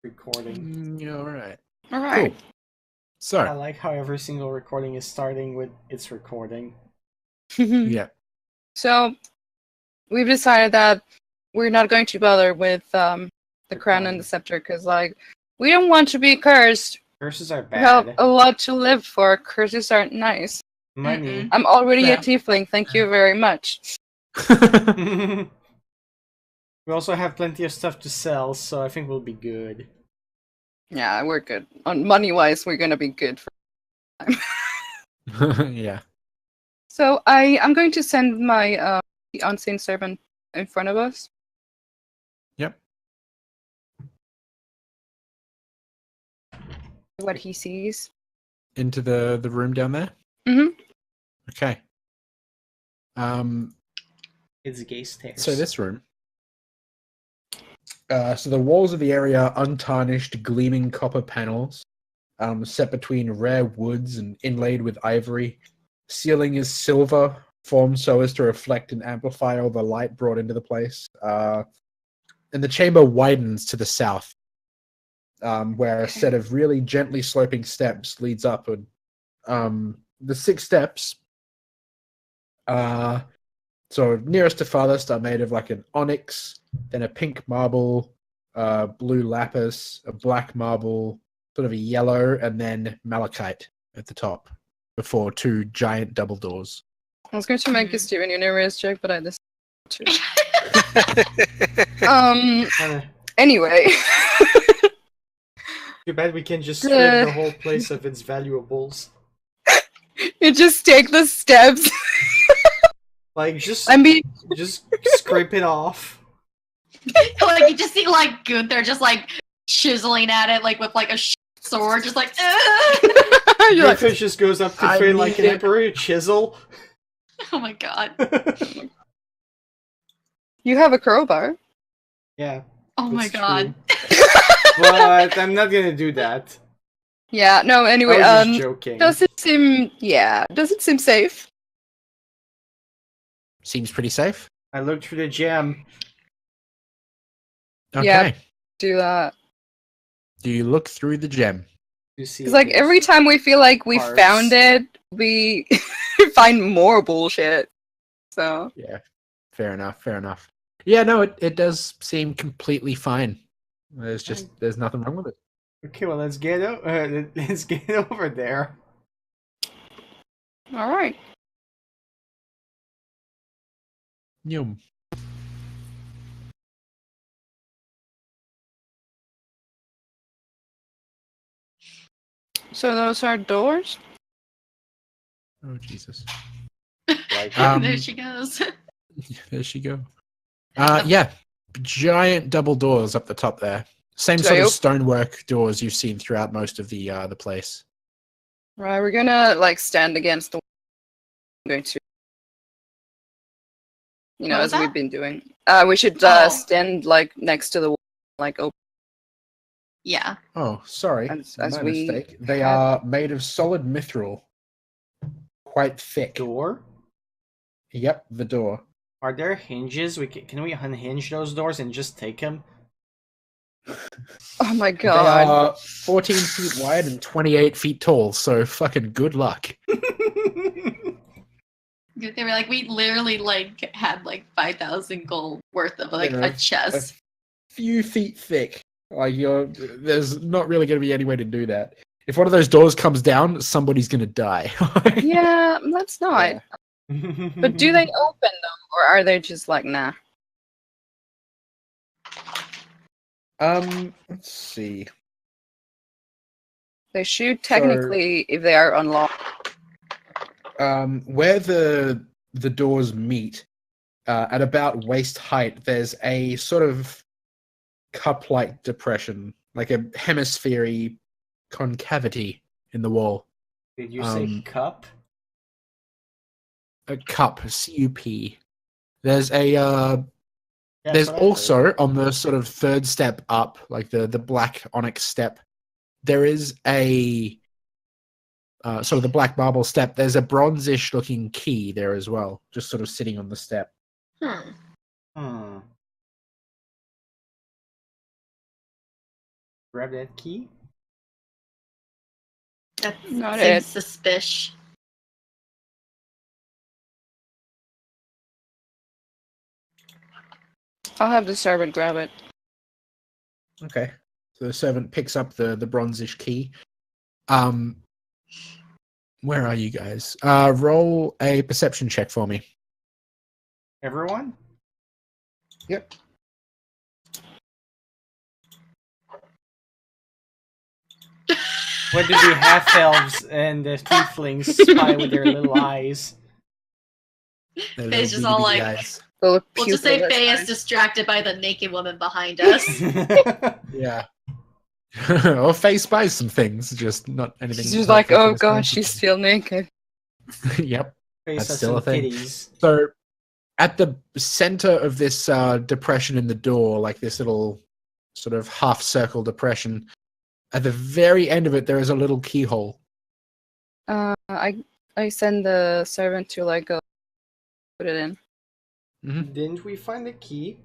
recording. Yeah, all right. All right. Cool. So, I like how every single recording is starting with it's recording. yeah. So we've decided that we're not going to bother with the crown and the scepter because, like, we don't want to be cursed. Curses are We have bad. a lot to live for. Curses aren't nice. Money. I'm already Yeah. a tiefling. Thank you very much. We also have plenty of stuff to sell, so I think we'll be good. Yeah, we're good. On money-wise, we're gonna be good. Yeah. So I'm going to send my the unseen servant in front of us. Yep. What he sees. Into the room down there. Mhm. Okay. It's gay stairs. So this room. So the walls of the area are untarnished, gleaming copper panels, set between rare woods and inlaid with ivory. Ceiling is silver, formed so as to reflect and amplify all the light brought into the place. And the chamber widens to the south, where a set of really gently sloping steps leads upward. The 6 steps, so nearest to farthest, are made of like an onyx, then a pink marble, blue lapis, a black marble, sort of a yellow, and then malachite at the top, before 2 giant double doors. I was going to make a Steven Universe joke, but I decided to. Kinda Anyway. too bad we can just strip the whole place of its valuables. You just take the steps. Like, just scrape it off. Like you just see like Gunther just like chiseling at it like with like a sword, just like. You're like, Gunther just goes up to I Finn like an need it. emperor, chisel. Oh my god. you have a crowbar. Yeah. Oh my that's god. true. But I'm not gonna do that. Yeah, no, anyway, I was just joking. does it seem safe? Seems pretty safe. I looked through the gem. Okay. Yeah. Do that. Do you look through the gem? You see, Because, like, there's every time we feel like we parts. found it, we find more bullshit. So, Yeah. Fair enough. Fair enough. Yeah, no, it does seem completely fine. There's nothing wrong with it. Okay, well, let's get let's get over there. alright. Yum. So, those are doors? Oh Jesus. Like, There she goes. There she go. Yeah, giant double doors up the top there. Same sort of Dope. stonework doors you've seen throughout most of the place. Right, we're gonna, like, stand against the wall. I'm going to. You know, What as was we've that? been doing. We should Oh. stand, like, next to the wall, like, open. Yeah. Oh, sorry, As my we mistake. They have- are made of solid mithril, quite thick. door? Yep, the door. Are there hinges? Can we unhinge those doors and just take them? Oh my They god. are 14 feet wide and 28 feet tall. So fucking good luck. They were like, we literally like had like 5,000 gold worth of like Yeah. a chest. Few feet thick. Like there's not really going to be any way to do that. If one of those doors comes down, somebody's going to die. Yeah, that's not. Yeah. But do they open them, or are they just like, nah? Let's see. They should technically if they are unlocked. Where the doors meet, at about waist height, there's a sort of cup-like depression, like a hemisphere concavity in the wall. Did you say cup? A cup, C-U-P. There's a Yeah, there's that's what I heard. also on the sort of 3rd step up, like the black onyx step, there is a sort of the black marble step. There's a bronzish looking key there as well, just sort of sitting on the step. Hmm. Hmm. Grab that key. That Not seems it. suspicious. I'll have the servant grab it. Okay. So the servant picks up the bronzish key. Where are you guys? Roll a perception check for me. Everyone? Yep. What do the half-elves and the tieflings spy with their little eyes? Their Faye's little just all beady like- eyes. We'll We'll just say Faye is distracted by the naked woman behind us. Yeah. Or Faye spies some things, just not anything. She's just not like, taking oh us god, down. she's still naked. Yep. Face That's has still some a thing. kitties. So, at the center of this depression in the door, like this little sort of half circle depression, at the very end of it, there is a little keyhole. I send the servant to like go put it in. Didn't we find the key?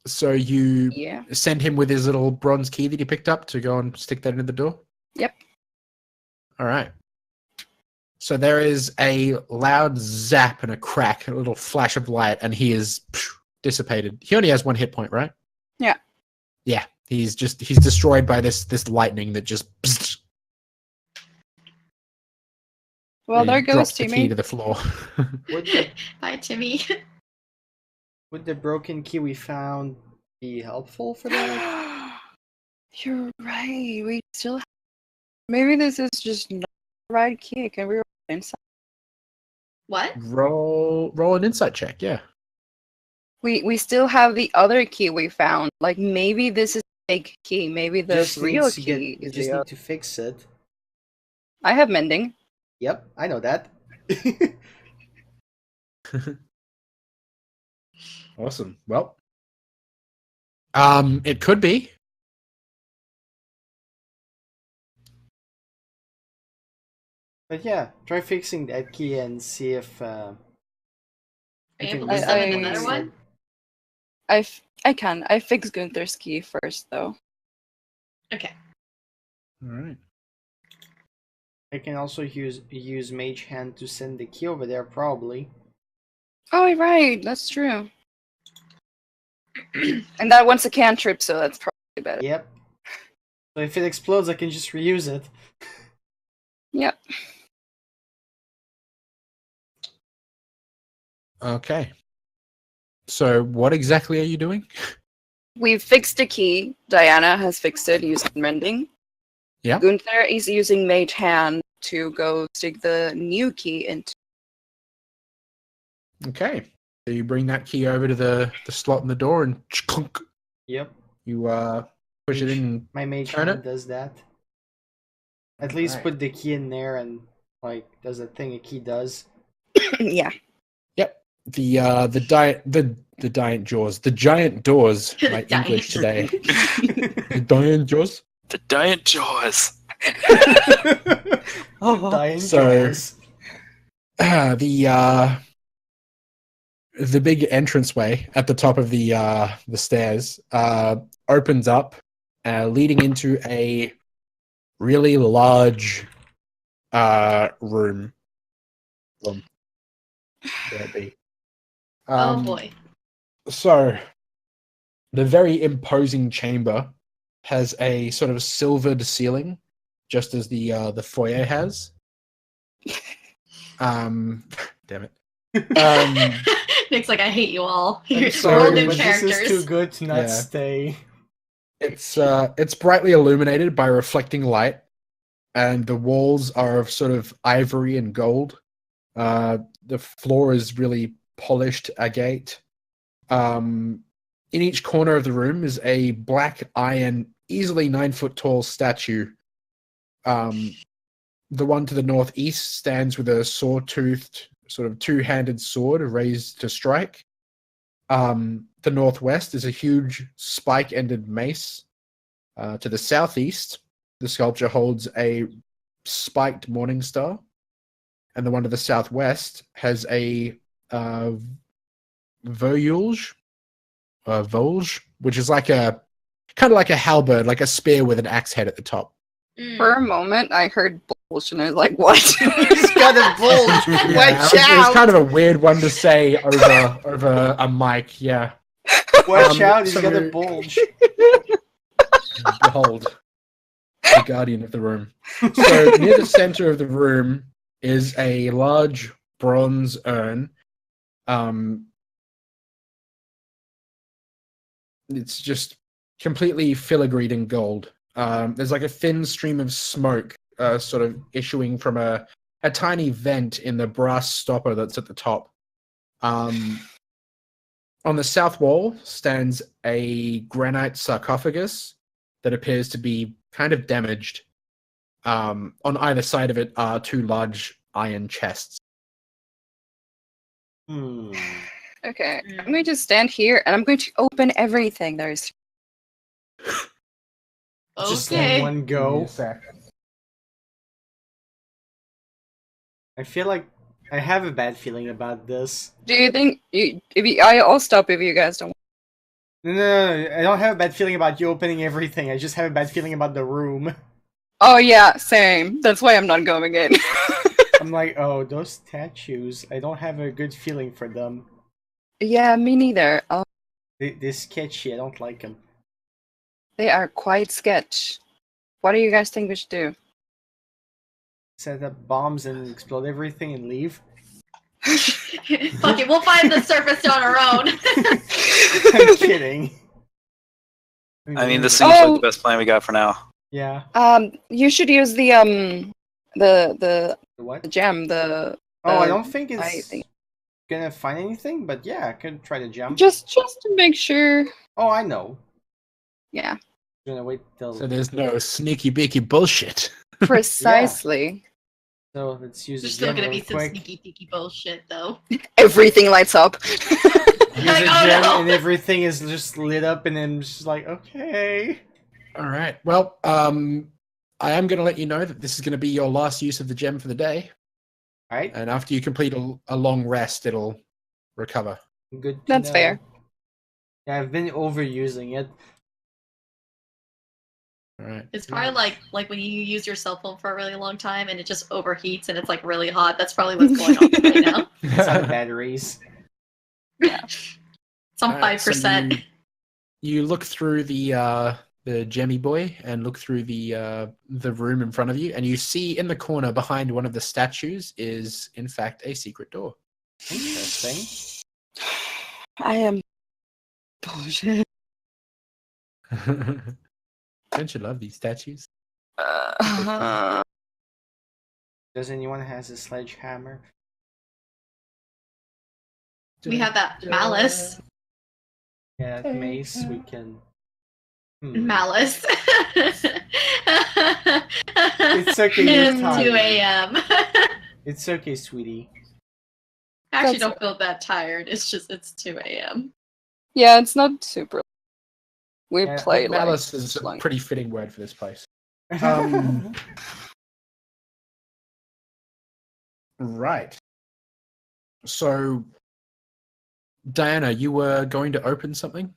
So you Yeah. send him with his little bronze key that he picked up to go and stick that into the door? Yep. All right. So there is a loud zap and a crack, a little flash of light, and he is dissipated. He only has 1 hit point, right? Yeah. Yeah. He's destroyed by this lightning that just Well, there goes drops the key Timmy. to the floor. Hi, Timmy. Would the broken key we found be helpful for that? You're right. We still. Maybe this is just not the right key. Can we roll inside? What? roll an insight check, yeah. We still have the other key we found. Like maybe this is a fake key. Maybe the Just real needs to key you is just the need other. to fix it. I have mending. Yep, I know that. Awesome. Well, it could be. But yeah, try fixing that key and see if Are we you can able to use summon that another instead. one? I can. I fix Gunther's key first though. Okay. All right. I can also use Mage Hand to send the key over there, probably. Oh right, that's true. And that one's a cantrip, so that's probably better. Yep. So if it explodes, I can just reuse it. Yep. Okay. So what exactly are you doing? We've fixed the key. Diana has fixed it using mending. Yeah. Gunther is using Mage Hand to go stick the new key into. Okay. So you bring that key over to the slot in the door and clunk, Yep. you push it in. And My Mage Turn Hand it? does that. At least Right. put the key in there and like does the thing a key does. Yeah. the giant jaws. The giant doors. My Giant. English today. The giant jaws. The giant jaws. Dying So- jaws. The big entranceway at the top of the stairs opens up, leading into a really large room. There it be. Oh boy. So, the very imposing chamber has a sort of silvered ceiling, just as the foyer has. Damn it. Nick's like, I hate you all. I'm You're sorry, all new but this is characters. too good to not Yeah. stay. It's brightly illuminated by reflecting light, and the walls are of sort of ivory and gold. The floor is really polished agate. In each corner of the room is a black iron, easily 9-foot tall statue. The one to the northeast stands with a saw-toothed, sort of two-handed sword raised to strike. The northwest is a huge spike-ended mace. To the southeast, the sculpture holds a spiked morning star. And the one to the southwest has a verulge Volge, which is like a kind of like a halberd, like a spear with an axe head at the top. For a moment, I heard bulge, and I was like, "What?" He's got a bulge. Watch it was out! kind of a weird one to say over a mic. Yeah, Watch out! He's so- got a bulge. behold, the guardian of the room. So near the center of the room is a large bronze urn. It's just completely filigreed in gold. There's like a thin stream of smoke sort of issuing from a tiny vent in the brass stopper that's at the top. On the south wall stands a granite sarcophagus that appears to be kind of damaged. On either side of it are two large iron chests. Okay, I'm going to stand here, and I'm going to open everything. There's Just in Okay. one go. I feel like I have a bad feeling about this. Do you think I'll stop if you guys don't? No, I don't have a bad feeling about you opening everything. I just have a bad feeling about the room. Oh yeah, same. That's why I'm not going in. I'm like, oh, those statues. I don't have a good feeling for them. Yeah, me neither. They're sketchy. I don't like them. They are quite sketch. What do you guys think we should do? Set up bombs and explode everything and leave. Fuck it, we'll find the surface on our own. I'm kidding. I mean, this seems like the best plan we got for now. Yeah. You should use the The what? gem. The Oh, I don't think I it's think gonna find anything, but yeah, I could try to jump. just to make sure. Oh, I know. Yeah, I'm gonna wait till. So there's no sneaky beaky bullshit. precisely. So let's use There's a still gem gonna real be some quick. sneaky peeky bullshit though. Everything lights up. Use a Like, oh, gem no. and everything is just lit up, and then just like, okay. All right. Well, I am going to let you know that this is going to be your last use of the gem for the day, Alright, and after you complete a long rest, it'll recover. good. To That's know. fair. Yeah, I've been overusing it. All right. It's probably like when you use your cell phone for a really long time and it just overheats and it's like really hot. That's probably what's going on right now. It's on batteries. It's on All right, so 5%. you look through the Gemmy boy and look through the room in front of you, and you see in the corner behind one of the statues is in fact a secret door. Interesting. I am bullshit. Don't you love these statues? Does anyone has a sledgehammer? We have that malice. Yeah, mace. We can. Malice. It's okay, you're It's tired. 2 a.m. It's okay, sweetie. I actually That's- don't feel that tired. It's just it's 2 a.m. Yeah, it's not super. We Yeah, play like Malice is a long. pretty fitting word for this place. Right. So, Diana, you were going to open something?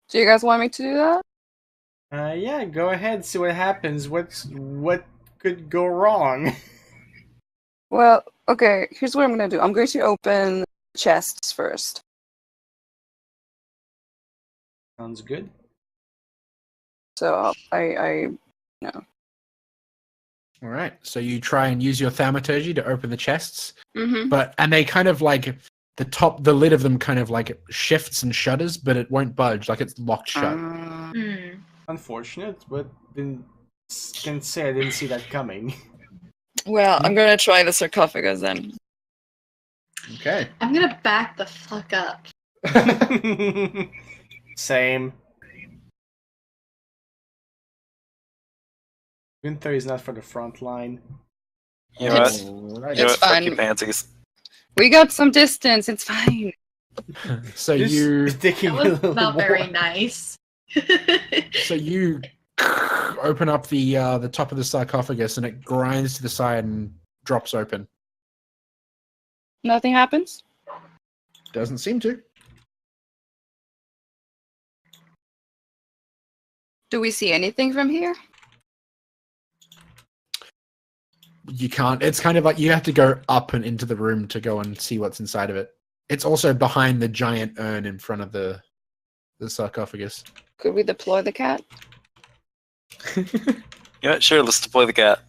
Do you guys want me to do that? Yeah, go ahead. See what happens. What could go wrong? Well, okay. Here's what I'm gonna do. I'm going to open chests first. Sounds good. So I no. All right. So you try and use your thaumaturgy to open the chests, Mm-hmm. and they kind of like the lid of them kind of like shifts and shudders, but it won't budge, like it's locked shut. Hmm. Unfortunate, but can say I didn't see that coming. Well, I'm gonna try the sarcophagus then. Okay. I'm gonna back the fuck up. Same. Gunther is not for the front line. You know what? It's- You know It's what? Fuck fine. you, pansies. We got some distance. It's fine. So Just you taking That a was little not very more. nice. so you open up the top of the sarcophagus, and it grinds to the side and drops open. Nothing happens. Doesn't seem to. Do we see anything from here? You can't. It's kind of like you have to go up and into the room to go and see what's inside of it. It's also behind the giant urn in front of the sarcophagus. Could we deploy the cat? Yeah, sure. Let's deploy the cat.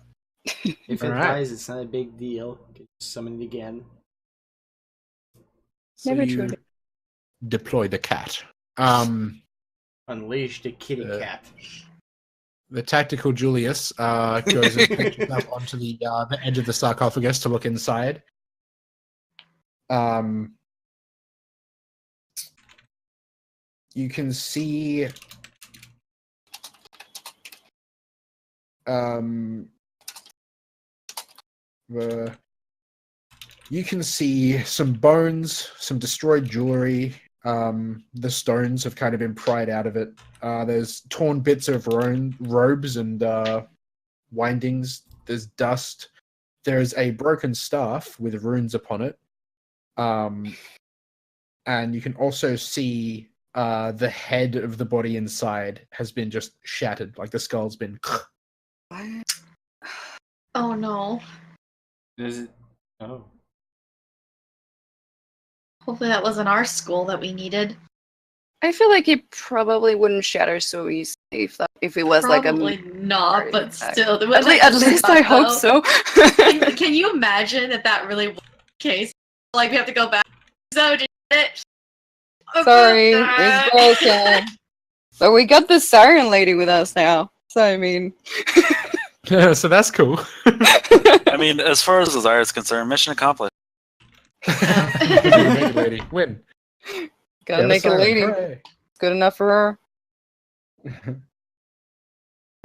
If it Alright. dies, it's not a big deal. You can just summon it again. So Never you tried it. deploy the cat. Unleash the kitty Uh, cat. The tactical Julius goes and pitches up onto the edge of the sarcophagus to look inside. You can see you can see some bones, some destroyed jewelry. The stones have kind of been pried out of it. There's torn bits of robes and windings. There's dust. There's a broken staff with runes upon it. And you can also see the head of the body inside has been just shattered, like the skull's been. Oh no. Is it? Oh. Hopefully that wasn't our skull that we needed. I feel like it probably wouldn't shatter so easily if it was like a. Probably not, heart but attack. still. At least I hope so. Can you imagine if that really was the case? Like we have to go back. So did it? Sorry, it's broken. But we got the siren lady with us now. So I mean. So that's cool. I mean, as far as Desire is concerned, mission accomplished. Make a lady. Win. Gotta Yeah, make a siren. lady. Hooray. Good enough for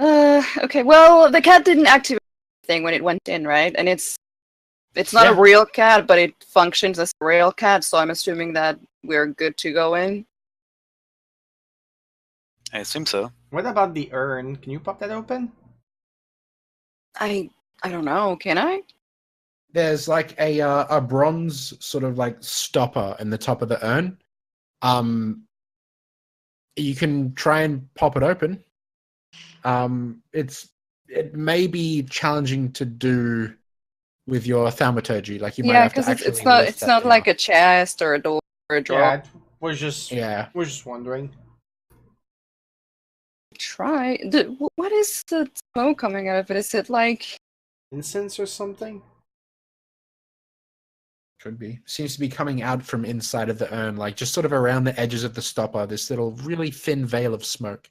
her. Okay, well, the cat didn't activate anything when it went in, right? And it's not a Yeah. real cat, but it functions as a real cat, so I'm assuming that we're good to go in. I assume so. What about the urn? Can you pop that open? I don't know, can I? There's like a bronze sort of like stopper in the top of the urn. You can try and pop it open. It may be challenging to do with your thaumaturgy. Like you might Yeah, have to because actually it's not lift that down. like a chest or a door or a drawer. Yeah, we're just Yeah. wondering. Try. What is the smoke coming out of it? Is it like Incense or something? Could be. Seems to be coming out from inside of the urn, like just sort of around the edges of the stopper, this little really thin veil of smoke.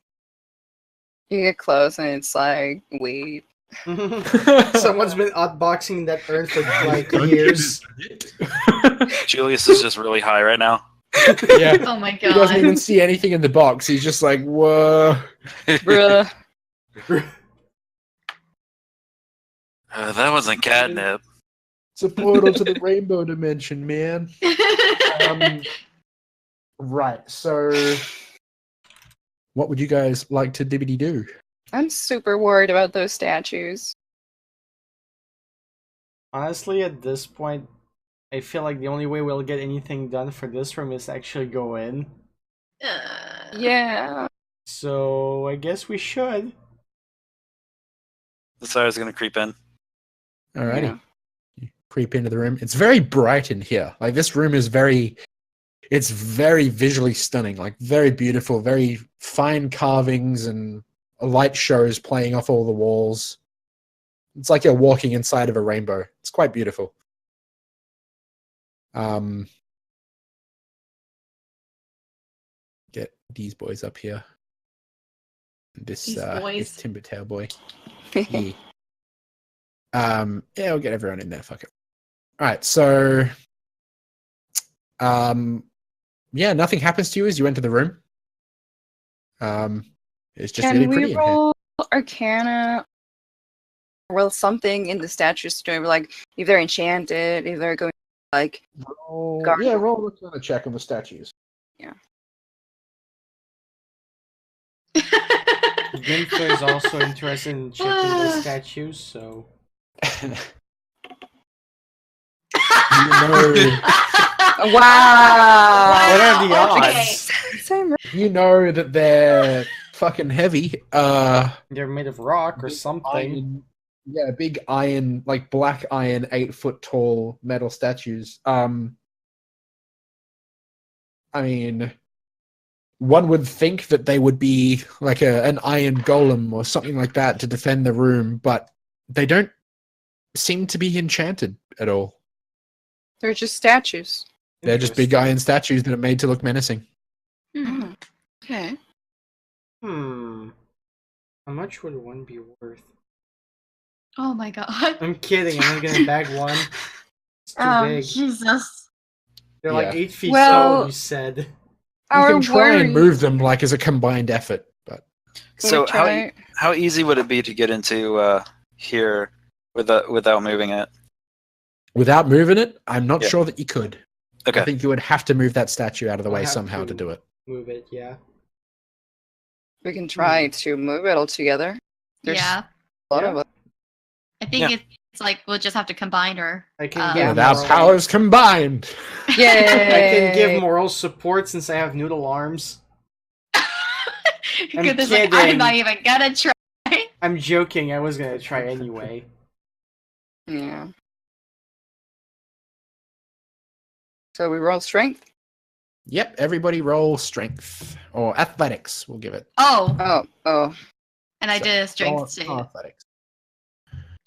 you get close and it's like weed? Someone's been outboxing that urn for like years. Julius is just really high right now. Yeah. Oh my He doesn't even god. see anything in the box. He's just like, whoa. Bruh. That wasn't catnip. It's a portal to the rainbow dimension, man. Right, so what would you guys like to dibbity do? I'm super worried about those statues. Honestly, at this point, I feel like the only way we'll get anything done for this room is to actually go in. Yeah. So I guess we should. Desire's gonna creep in. Alrighty. Yeah. You creep into the room. It's very bright in here. Like this room is it's very visually stunning, like very beautiful, very fine carvings and light shows playing off all the walls. It's like you're walking inside of a rainbow. It's quite beautiful. Get these boys up here. This These boys. this timber tail boy. Yeah. Yeah, we'll get everyone in there. Fuck it. All right, so yeah, nothing happens to you as you enter the room. It's just Can really pretty we in here. roll Arcana? Roll something in the statues to like if they're enchanted, if they're going like Roll, Guard. yeah, roll a check on the statues. Gunther is also interested in checking the statues, so You know, wow. what are the okay. odds? Same. you know that they're fucking heavy. They're made of rock or something. Iron, yeah, big iron, like black iron, 8 foot tall metal statues. I mean, one would think that they would be like an iron golem or something like that to defend the room, but they don't seem to be enchanted at all. They're just statues. They're just big iron statues that are made to look menacing. Hmm. Okay. How much would one be worth? Oh my god. I'm kidding. I'm not gonna bag one. It's too big. Jesus. They're Yeah. like 8 feet Well- tall. You said. You Our can try worry- and move them like as a combined effort, but Can we So try- how easy would it be to get into here without moving it? without moving it, I'm not Yeah. sure that you could. Okay. I think you would have to move that statue out of the We'll way have somehow to to. do it. Move it. Yeah. we can try to move it all together. There's Yeah. a lot Yeah. of us. I think Yeah. it's like we'll just have to combine her. I can Yeah. give With our moral- powers combined. Yay! I can give moral support since I have noodle arms. Good, there's like, I'm not even gonna try. I'm joking. I was gonna try anyway. Yeah. So we roll strength. Yep, everybody roll strength or athletics. We'll give it. Oh, Oh. and I did a strength Roll save. athletics.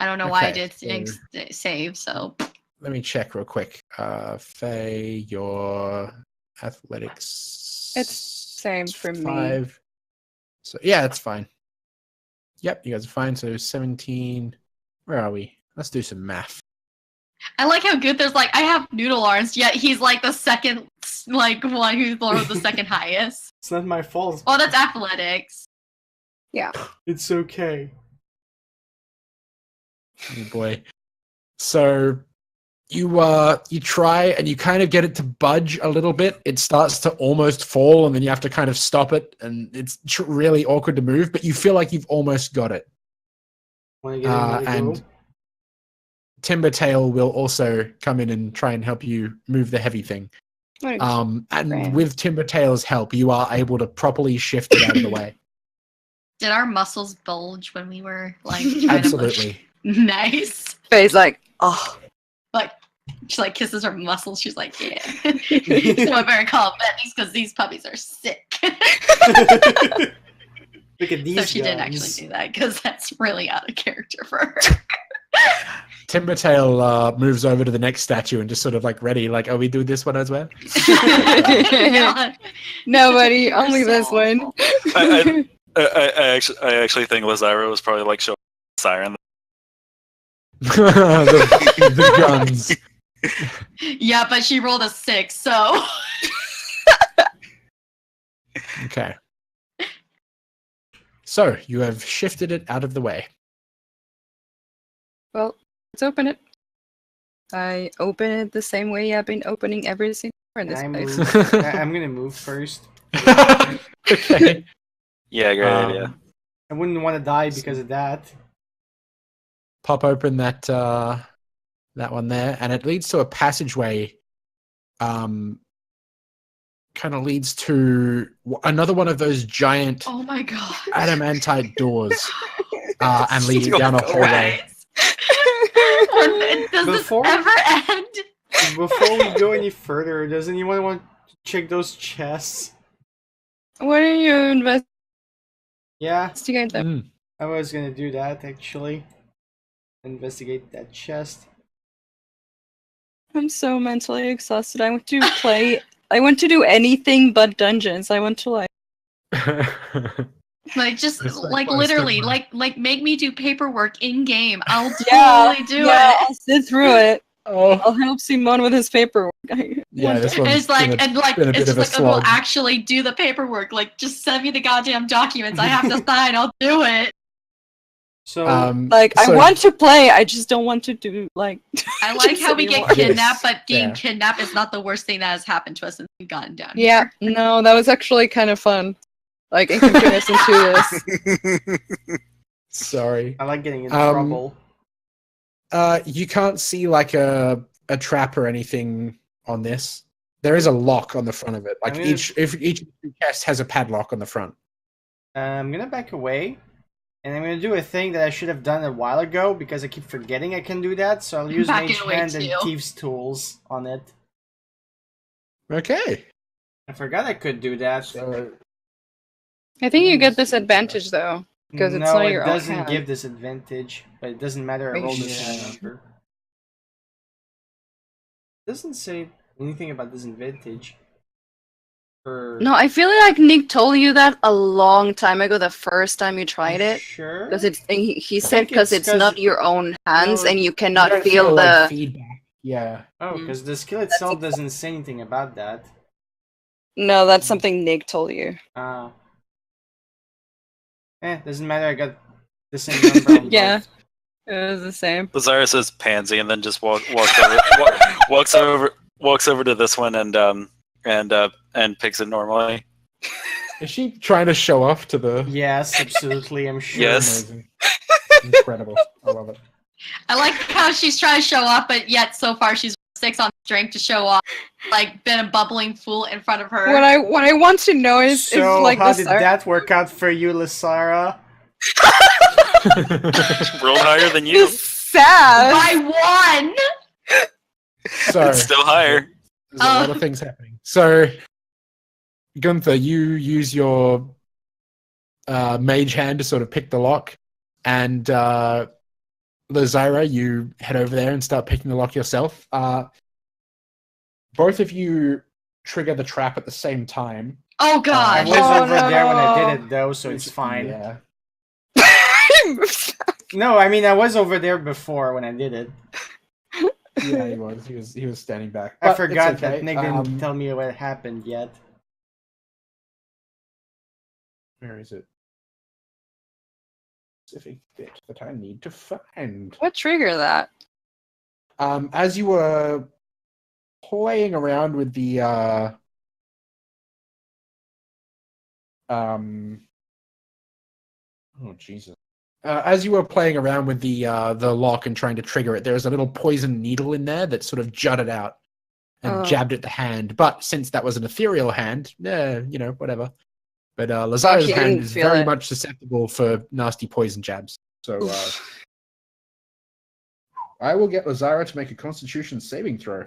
I don't know why I Okay, did strength save, so. Let me check real quick. Faye, your athletics. It's same for me. 5. So yeah, it's fine. Yep, you guys are fine. So 17. Where are we? Let's do some math. I like how good there's like, I have noodle arms, yet he's like the second, like, one who rolled the second highest. It's not my fault. Oh, that's athletics. It's okay. Oh boy. So you try and you kind of get it to budge a little bit. It starts to almost fall, and then you have to kind of stop it, and it's really awkward to move. But you feel like you've almost got it. Want to get another And go? Timbertail will also come in and try and help you move the heavy thing. What And Grand. with Timbertail's help, you are able to properly shift it out of the way. Did our muscles bulge when we were like trying to push? Absolutely. Nice. Faye's like, oh. Like she like kisses her muscles. She's like, yeah. So I better call Betty's because these puppies are sick. Look at these So she didn't guns. actually do that because that's really out of character for her. Timbertail moves over to the next statue and just sort of like ready, like, oh, we do this one as well? Yeah. Nobody, only this So- one. I actually think Lazaro was probably like showing Siren. the guns. Yeah, but she rolled a 6, so Okay. So you have shifted it out of the way. Well, let's open it. I open it the same way I've been opening every single door in this I place. move. I'm gonna move first. Okay. Yeah, great idea. I wouldn't want to die because of that. Pop open that that one there, and it leads to a passageway. Kind of leads to another one of those giant oh my god. adamantite doors, and leading down a hallway. Does Before- this ever end? Before we go any further, does anyone want to check those chests? Why don't you Yeah, investigate them? Mm. I was gonna do that actually. Investigate that chest. I'm so mentally exhausted. I want to play. I want to do anything but dungeons. I want to like. Like just It's like like fun literally stuff, like make me do paperwork in game. I'll Yeah, totally do yeah, it. I'll sit through it. Oh, I'll help Simon with his paperwork. yeah, this And one's it's like been a- and like been a it's bit just of a like we'll slog. actually do the paperwork. Like just send me the goddamn documents. I have to sign. I'll do it. So Like I so- want to play. I just don't want to do like. I like just how we get anymore. kidnapped, Yes, but getting yeah. kidnapped is not the worst thing that has happened to us since we've gotten down Yeah, here. no, that was actually kind of fun. Like in comparison to this. Sorry. I like getting in Um, trouble. You can't see like a trap or anything on this. There is a lock on the front of it. Like I mean, each chest has a padlock on the front. I'm gonna back away, and I'm gonna do a thing that I should have done a while ago because I keep forgetting I can do that. So I'll use Backing Mage away Hand and too. Thieves' Tools on it. Okay. I forgot I could do that. So I think you get disadvantage though. because it's no, not it your own doesn't hand. give disadvantage, but it doesn't matter. I Are you rolled the sure? same number. Doesn't say anything about disadvantage. For No, I feel like Nick told you that a long time ago. The first time you tried it, Sure. because he said think because it's it's 'cause- not your own hands No, and you you cannot don't feel like, the. feedback. Yeah. Oh, Mm. because the skill itself doesn't say anything about that. No, that's something Nick told you. Doesn't matter. I got the same number. On Yeah. both. It was the same. Lazara says pansy and then just walks over to this one and picks it normally. Is she trying to show off to the? Yes, absolutely. I'm sure. Yes. Amazing. Incredible. I love it. I like how she's trying to show off, but yet so far she's 6 on strength to show off. Like been a bubbling fool in front of her. What I want to know is So like how this. did that work out for you, Lysara? Rolled higher than you. Sad. By 1! So It's still higher. there's a lot of things happening. So, Gunther, you use your mage hand to sort of pick the lock, and Lazira, you head over there and start picking the lock yourself. Both of you trigger the trap at the same time. Oh I god. was Oh, over there when I no. did it, though, so it's fine. Yeah. No, I mean I was over there before when I did it. Yeah, he was. He was standing back. I But forgot it's okay. that Nick didn't tell me what happened yet. Where is it? Specific bit that I need to find. What trigger that? As you were playing around with the oh Jesus. As you were playing around with the lock and trying to trigger it, there was a little poison needle in there that sort of jutted out and Oh. jabbed at the hand. But since that was an ethereal hand, whatever. But Lazara's you hand didn't is feel very it. much susceptible for nasty poison jabs. So I will get Lazara to make a Constitution saving throw.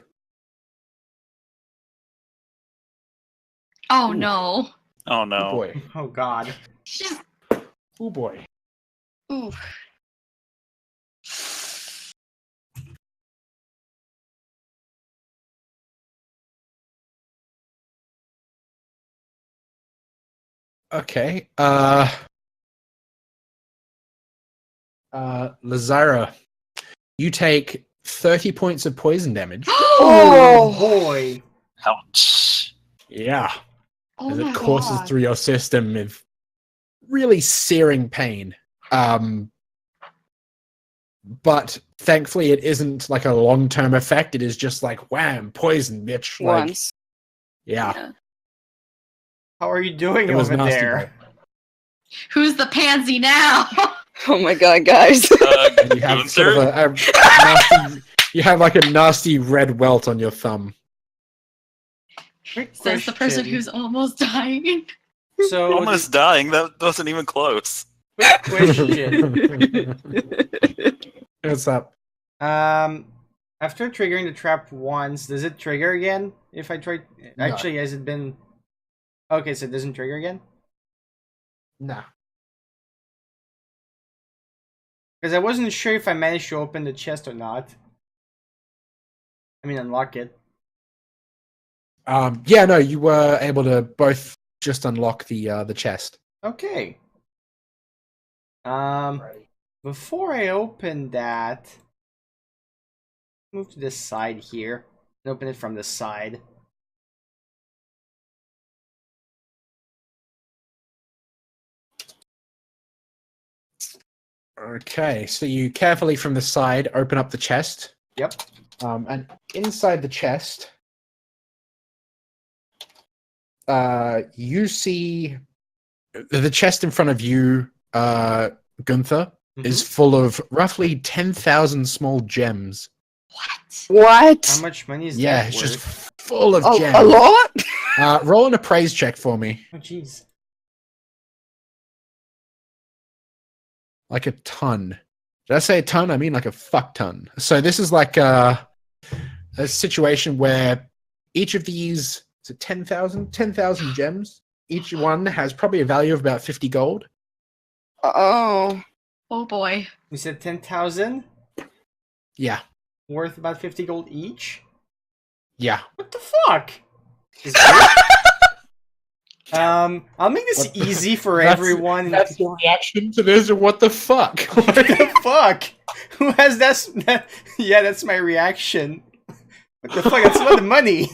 Oh Ooh. no. Oh Oh no. boy. Oh god. She's Oh boy. ooh. Okay. Lazara, you take 30 points of poison damage. Oh boy. Ouch. Yeah. Oh As my it courses God. through your system with really searing pain. But thankfully it isn't like a long-term effect. It is just like wham, poison, bitch. Like, Once. yeah. How are you doing It was over nasty, there? Who's the pansy now? Oh my god, guys. And you have sort of a nasty, you have like a nasty red welt on your thumb. Quick Says the person question. who's almost dying. So Almost dying. That wasn't even close. quick question. What's up? After triggering the trap once, does it trigger again? If I try, No. actually, has it been? Okay, so it doesn't trigger again. Nah. Because I wasn't sure if I managed to open the chest or not. I mean, unlock it. Yeah, no, you were able to both just unlock the chest. Okay. Before I open that, move to this side here and open it from the side. Okay, so you carefully from the side open up the chest. Yep. And inside the chest, you see the chest in front of you, Gunther, is full of roughly 10,000 small gems. What? What? How much money is Yeah, that it's worth? just full of A gems. lot? Roll an appraise check for me. Oh, jeez. Like a ton. Did I say a ton? I mean like a fuck ton. So this is like a situation where each of these, is it 10,000? 10,000 gems. Each one has probably a value of about 50 gold. Oh. Oh boy. You said 10,000? Yeah. Worth about 50 gold each? Yeah. What the fuck? Is that- I'll make this What the- ever for That's- everyone. That's the reaction to this, or what the fuck? What the fuck? Who has that? Yeah, that's my reaction. What the fuck? That's a lot of money.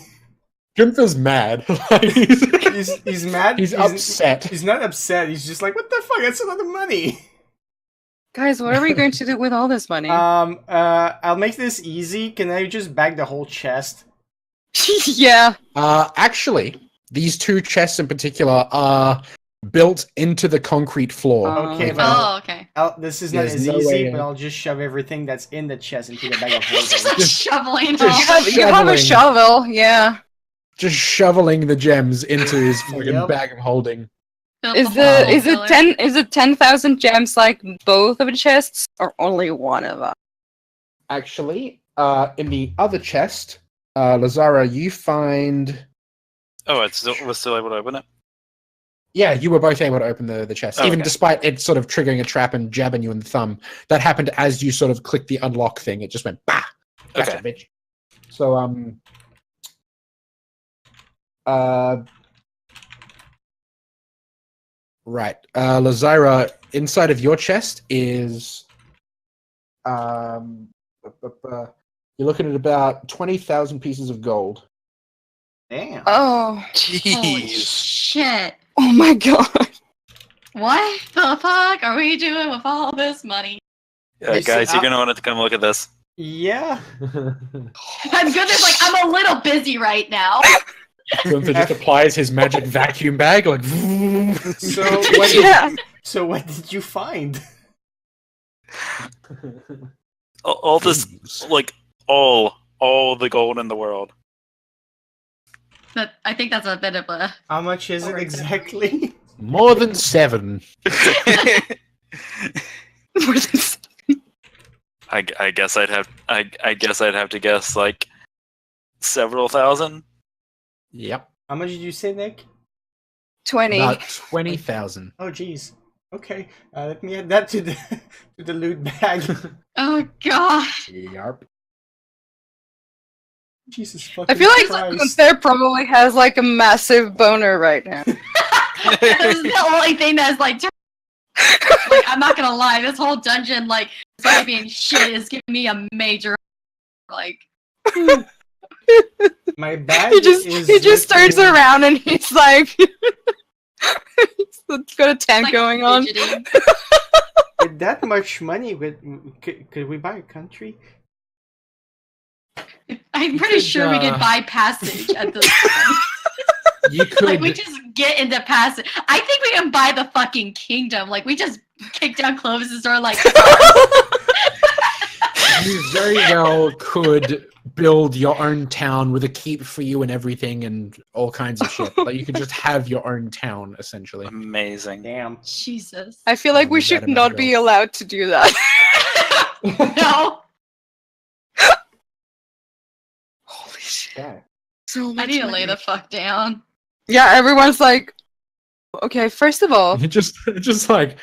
Gunther's mad. He's mad. He's upset. He's not upset. He's just like, what the fuck? That's a lot of money. Guys, what are we going to do with all this money? I'll make this easy. Can I just bag the whole chest? Yeah. Actually, these two chests in particular are built into the concrete floor. Okay, Oh. but Oh, okay. this is not There's as no easy, way but in. I'll just shove everything that's in the chest into the bag of Just holding. like shoveling just off. You have a shovel, yeah. Just shoveling the gems into his fucking Yep. bag of holding. Is it 10,000 gems like both of the chests or only one of them? Actually, in the other chest, Lazara, you find. Oh, was still able to open it. Yeah, you were both able to open the chest, Oh, even okay. despite it sort of triggering a trap and jabbing you in the thumb. That happened as you sort of clicked the unlock thing. It just went bah. Gotcha, Okay. bitch. So right, Lazira, inside of your chest is you're looking at about 20,000 pieces of gold. Damn. Oh. Holy Jeez. shit. Oh my god. What the fuck are we doing with all this money? Yeah, You see, guys, you're gonna want to come look at this. Yeah. I'm good. Like I'm a little busy right now. Gunther just applies his magic vacuum bag, like. So what? Yeah. So what did you find? All this, like all the gold in the world. But I think that's a bit of a. How much is it Alright. exactly? More than 7. I guess I'd have to guess like several thousand. Yep. How much did you say, Nick? 20. About 20,000. Oh, jeez. Okay. Let me add that to the to the loot bag. Oh god. Yarp. Jesus fucking I feel like Christ. Gunther probably has like a massive boner right now. This is the only thing that's like. Like I'm not gonna lie, this whole dungeon, like, despite being shit, is giving me a major, like. My bag He just is turns literally- around and he's like he's got a tent like going on. fidgeting. With that much money, could we buy a country? I'm pretty could, sure we could buy passage at this point. You could. Like we just get into passage. I think we can buy the fucking kingdom. Like we just kick down Clovis's door. Like You very well could build your own town with a keep for you and everything and all kinds of shit. Like you could just have your own town essentially. Amazing. Damn. Jesus. I feel like we That should about not be allowed to do that. No, Holy shit. Okay. So much I need to money. lay the fuck down. Yeah, everyone's like, okay, first of all, Just like,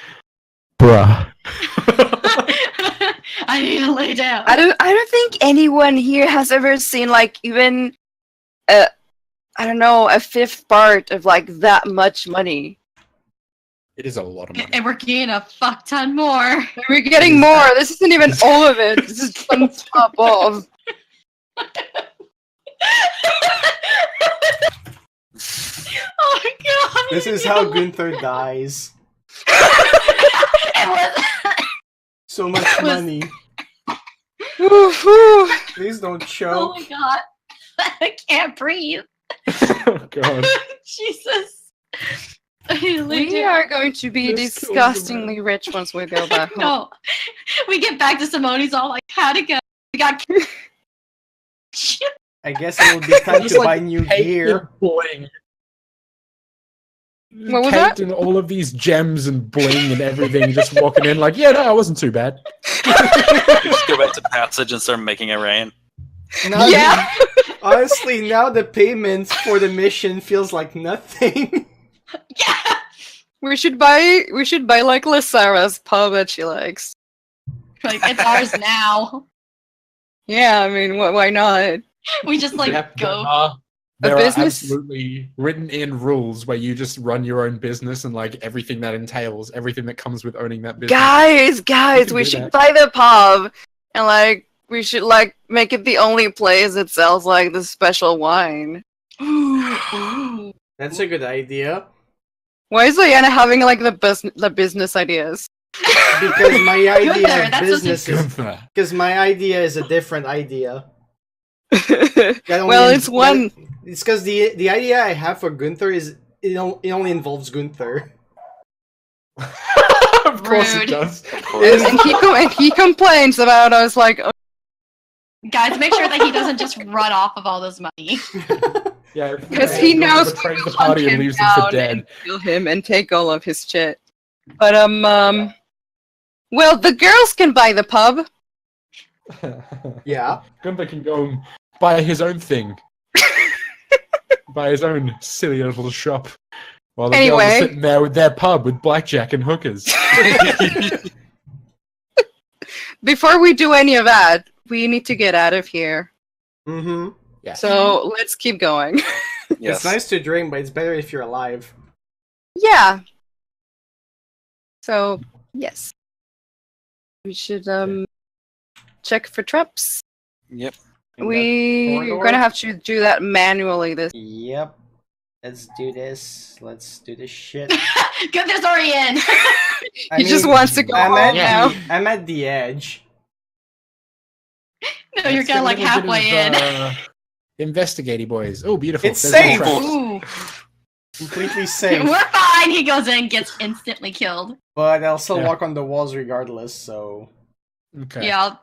bruh. I need to lay down. I don't think anyone here has ever seen like even I don't know, a fifth part of like that much money. It is a lot of money. And we're getting a fuck ton more. We're getting more. This isn't even all of it. This is on top of. Oh my god. This is how Gunther dies. It was. So much money. Woo-hoo. Please don't Oh choke. my god. I can't breathe. Oh, God. Jesus. I need to lay We down. are going to be This kills the disgustingly rich once we go back home. No. We get back to Simone's all like, how'd it go? We got. I guess it will be time Just to like buy new Take gear. your bling. What was Kate that? and all of these gems and bling and everything just walking in like, yeah, no, it wasn't too bad. Just go back to passage and start making it rain. Now Yeah. Honestly, now the payments for the mission feels like nothing. Yeah. We should buy like Lysara's pub that she likes. Like it's ours now. Yeah, I mean, why not? We just like Yep, go. there are business- absolutely written in rules where you just run your own business and like everything that entails, everything that comes with owning that business. Guys, can we do should that. buy the pub and like we should like make it the only place that sells like the special wine. Ooh. That's a good idea. Why is Diana having like the business ideas? Because my idea Gunther, of that's business is Gunther. because my idea is a different idea. That only Well, it's one. It's because the idea I have for Gunther is it only involves Gunther. Of course Rude. it does. And he complains about us like, "Oh, Guys, make sure that he doesn't just run off of all this money. Yeah, because he knows betrays we the will party hunt and him leaves them for down dead. and kill him and take all of his shit. But well, the girls can buy the pub. Yeah. Gunther can go and buy his own thing. Buy his own silly little shop. While the girls Anyway. are sitting there with their pub with blackjack and hookers. Before we do any of that, we need to get out of here. Mm-hmm. Yeah. So let's keep going. Yes. It's nice to dream, but it's better if you're alive. Yeah. So yes, we should check for traps. Yep. In that We're corridor. gonna have to do that manually. This. Yep. Let's do this. Let's do this shit. Gunther's already in. I He just mean, wants to go I'm home at, now. I'm at the edge. No, you're kind of like halfway in. Investigating boys. Oh, beautiful. It's There's safe! no traps. Ooh. Completely safe. We're fine. He goes in, gets instantly killed. But I'll still Yeah. walk on the walls regardless, so... Okay. Yeah,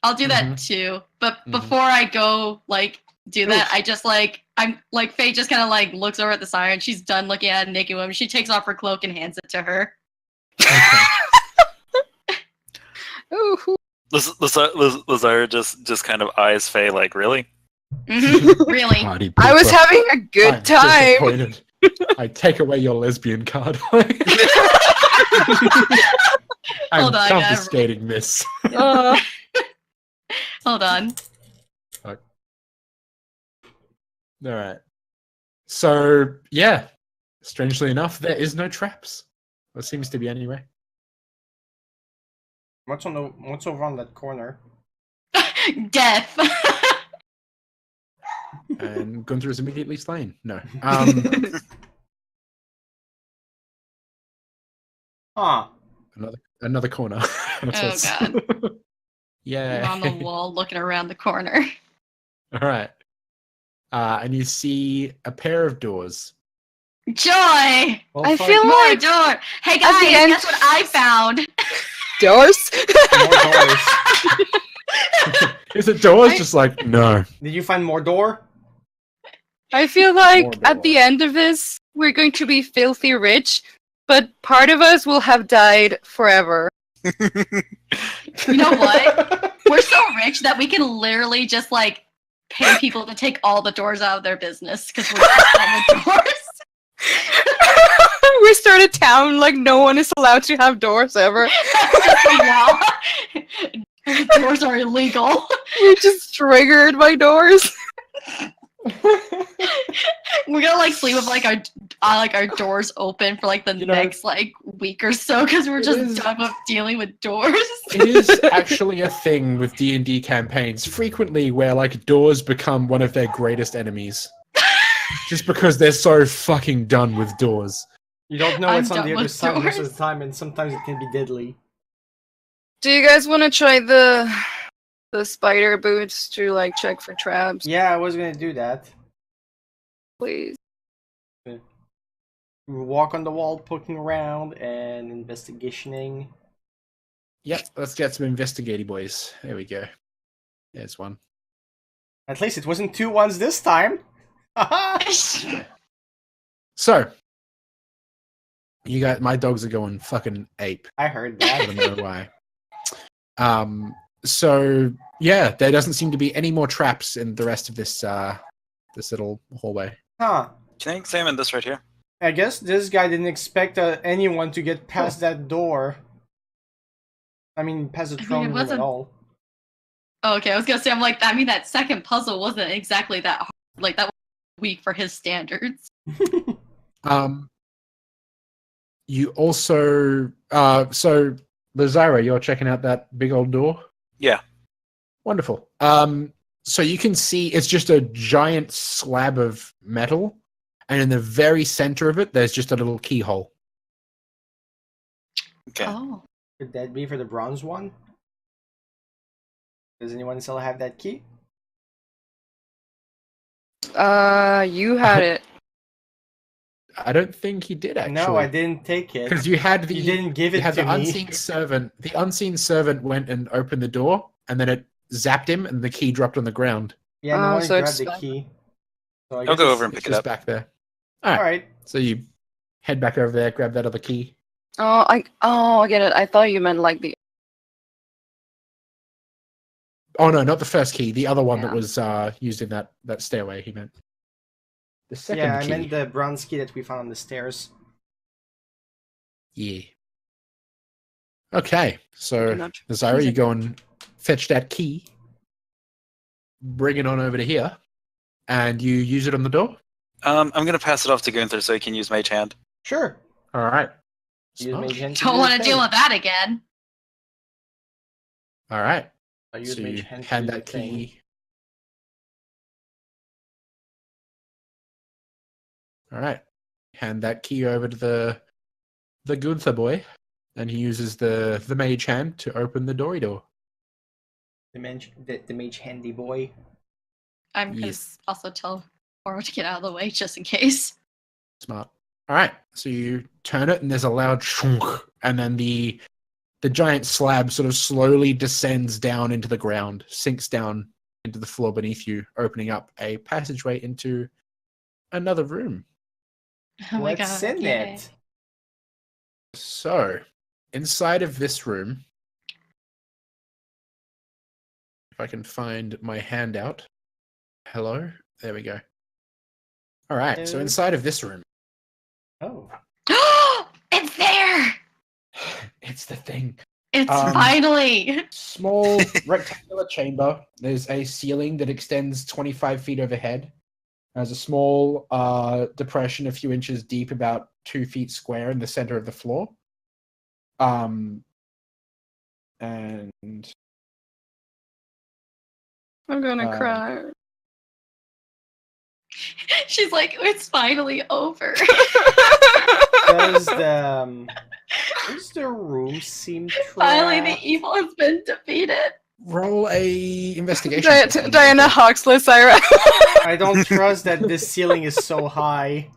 I'll do that Mhm. too. But Mhm. before I go, like, do that, I just I'm like Faye just kind of like looks over at the siren. She's done looking at a naked woman. She takes off her cloak and hands it to her. Okay. Ooh, Lazara just kind of eyes Faye like, really? Really? Party I was pooper. having a good I'm time. disappointed. I take away your lesbian card. I'm Hold on, guys. confiscating this. Uh, Hold on. All right. So yeah, strangely enough, there is no traps. There seems to be anyway. What's over on that corner? Death. And Gunther is immediately slain. No. Huh. Another corner. That's Oh, what's- We're Yeah. on the wall looking around the corner. All right. And you see a pair of doors. Joy! Well, I fuck, feel More like door! Hey At guys, the end- guess what I found? doors. more doors. Is it doors? Just like, no. Did you find more door? I feel like More at the doors. end of this, we're going to be filthy rich, but part of us will have died forever. You know what? We're so rich that we can literally just like pay people to take all the doors out of their business because we're just on the doors. We start a town like no one is allowed to have doors ever. Just a law. Doors are illegal. We're just triggered by doors. We're gonna like sleep with like our doors open for like the You know, next like week or so because we're it just is- done with dealing with doors. It is actually a thing with D&D campaigns frequently where like doors become one of their greatest enemies. Just because they're so fucking done with doors. You don't know I'm what's on done the other with side most of doors. the time, and sometimes it can be deadly. Do you guys want to try the spider boots to like check for traps, Yeah, I was gonna do that. please? We walk on the wall, poking around, and investigationing. Yep, let's get some investigating, boys. There we go. There's one. At least it wasn't 2 ones this time. Haha. So, You got my dogs are going fucking ape. I heard I that. don't know why. So yeah, there doesn't seem to be any more traps in the rest of this this little hallway. Huh. Can I examine this right here? I guess this guy didn't expect anyone to get past that door. I mean, past the I mean, throne it room at wasn't- all. Oh, okay, I was gonna say, I'm like, I mean, that second puzzle wasn't exactly that hard. Like, that was weak for his standards. You also so Lazara, you're checking out that big old door? Yeah. Wonderful. So you can see it's just a giant slab of metal, and in the very center of it, there's just a little keyhole. Okay. Oh. Could that be for the bronze one? Does anyone still have that key? You had it. I don't think he did actually. No, I didn't take it. Because you had the You didn't give you it had to the me. unseen servant. The unseen servant went and opened the door, and then it zapped him, and the key dropped on the ground. Yeah, no Oh, one so grabbed it's the back. key. So I I'll guess go it's- over and It's pick it just up. back there. All right. Alright. So you head back over there, grab that other key. I get it. I thought you meant like the. Oh no, not the first key. The other one that Yeah. was used in that stairway. He meant the second Yeah, I key. meant the bronze key that we found on the stairs. Yeah. Okay, so Not- Zaira, you go and fetch that key, bring it on over to here, and you use it on the door. I'm gonna pass it off to Gunther so he can use Mage Hand. Sure. All right. Use Smart. Mage Hand Don't do want the to thing. deal with that again. All right. I'll use So Mage you Hand to hand do that the thing. key. All right. Hand that key over to the Gunther boy, and he uses the mage hand to open the door. The mage handy boy. I'm gonna Yes. also tell Oro to get out of the way just in case. Smart. All right. So you turn it, and there's a loud shunk, and then the giant slab sort of slowly descends down into the ground, sinks down into the floor beneath you, opening up a passageway into another room. Oh my What's god. in yay. it? So, inside of this room, if I can find my handout. Hello? There we go. All right. So, Hello. inside of this room, Oh. It's there! it's the thing. It's Um, finally! Small rectangular chamber. There's a ceiling that extends 25 feet overhead. There's a small depression a few inches deep, about 2 feet square in the center of the floor. And I'm gonna Um, cry. She's like, it's finally over. Does the room seem Finally, the trapped? evil has been defeated. roll a investigation. check. Diana Hawksley, Syra. I don't trust that this ceiling is so high.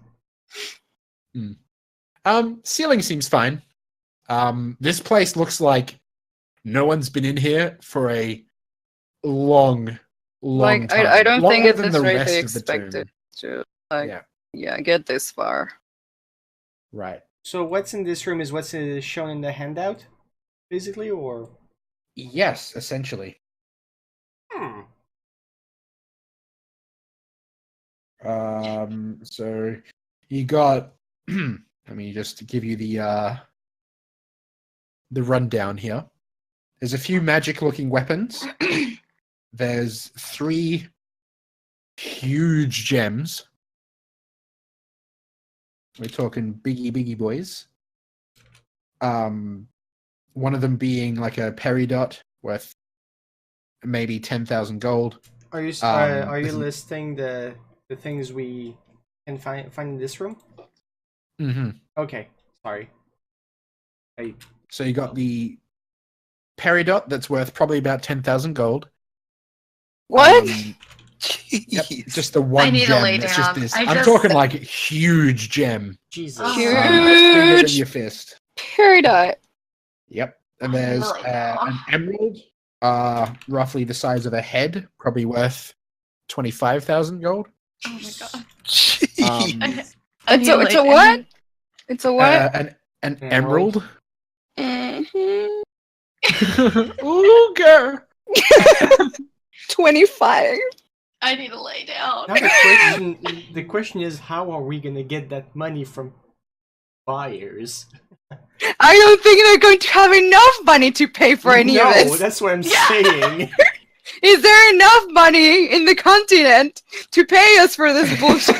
Ceiling seems fine. This place looks like no one's been in here for a long Like, time. I don't think Longer at than this the rate rest they of the expected tomb. to, Yeah. get this far. Right. So what's in this room is what's shown in the handout, basically, or? Yes, essentially. Hmm. So you got. Let me just give you the rundown here. There's a few magic-looking weapons. There's 3 huge gems. We're talking biggie boys. One of them being like a peridot worth maybe 10,000 gold. Are you isn't- listing the things we can find in this room? Mm-hmm. Okay, sorry. So you got the peridot that's worth probably about 10,000 gold. What? Yep, Jeez. just the one need to gem. lay It's down. just this. I I'm just- talking like a huge gem. Jesus. Oh. Huge. Bigger than your fist. Peridot. Yep. And there's Really though. an emerald, roughly the size of a head, probably worth 25,000 gold. Oh my god. Jeez. Um, It's a what? It's a what? An Emerald. emerald. Mhm. Ooga. 25. I need to lay down. Now the question is, how are we gonna get that money from buyers? I don't think they're going to have enough money to pay for any of No, this. that's what I'm saying. Is there enough money in the continent to pay us for this bullshit?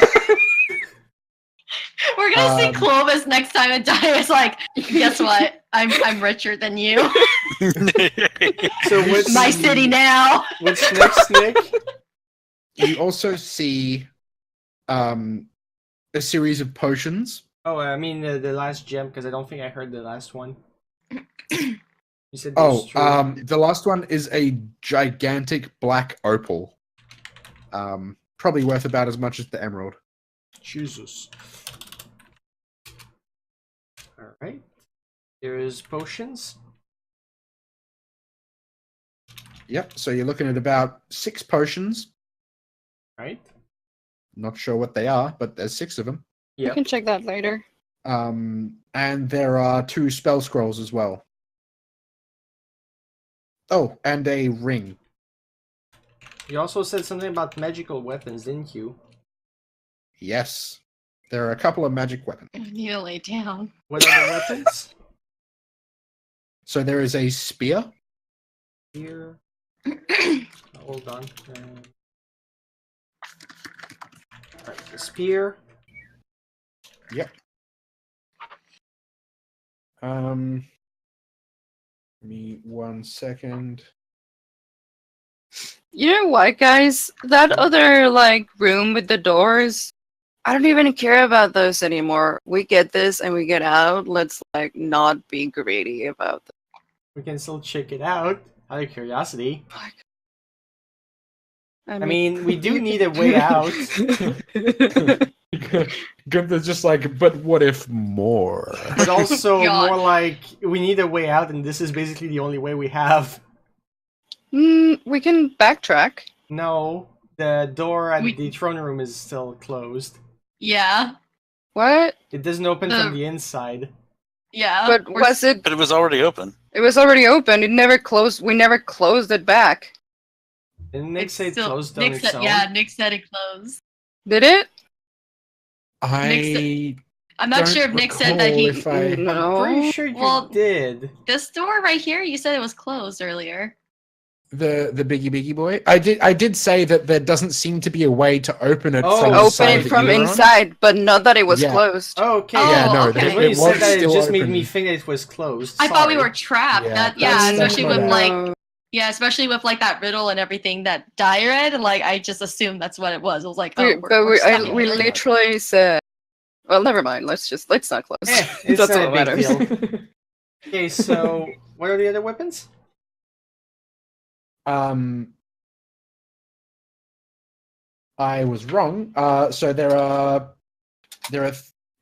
We're gonna see Um, Clovis next time and Dia's like, guess what? I'm richer than you. So what's My city now. What's next, Nick? You also see a series of potions. Oh, I mean the last gem, because I don't think I heard the last one. You said there's two. The last one is a gigantic black opal. Probably worth about as much as the emerald. Jesus. Alright. There is potions. Yep. So you're looking at about 6 potions. Right? Not sure what they are, but there's 6 of them. You can check that later. And there are 2 spell scrolls as well. Oh, and a ring. You also said something about magical weapons, didn't you? Yes. There are a couple of magic weapons. I need to lay down. What are the weapons? So there is a spear. Here. Hold on. Alright, the spear. Yep. Give me 1 second. You know what, guys? That other room with the doors, I don't even care about those anymore. We get this and we get out. Let's not be greedy about this. We can still check it out, out of curiosity. I I mean, we do need a way out. Gunther's just like, but what if more? But also God. more like, we need a way out, and this is basically the only way we have. we can backtrack. No, the door at We- the throne room is still closed. Yeah. What? It doesn't open The- from the inside. Yeah. But we're- was it? But it was already open. It was already open. It never closed. We never closed it back. Didn't Nick it's say it still- closed on Nick its said, own? yeah, Nick said it closed. Did it? I I'm not don't sure if Nick said that recall he. if I- No. I'm pretty sure you Well- did. This door right here, you said it was closed earlier. the biggie boy. I did say that there doesn't seem to be a way to open it Oh, from the Open side it that from you were on. inside, but not that it was Yeah. closed. Okay. Oh, Yeah, no, okay. Because it when you said was that, it still just made open. me think it was closed. I thought we Sorry. were trapped. Yeah, Yeah, that's especially my with bad. especially with that riddle and everything that Dye read. I just assumed that's what it was. It was like, We, oh, but we're stuck we here. literally said, well, never mind. Let's not close. Eh, it's That's not a what big matters. deal. Okay, so what are the other weapons? I was wrong. So there are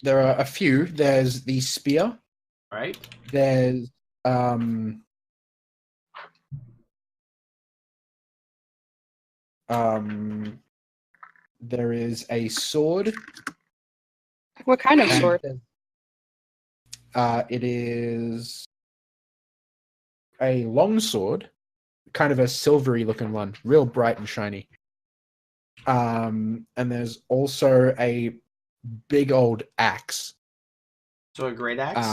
a few. There's the spear. Right. There's there is a sword. What kind of and sword? it is a long sword, kind of a silvery looking one, real bright and shiny. And there's also a big old axe. So a great axe.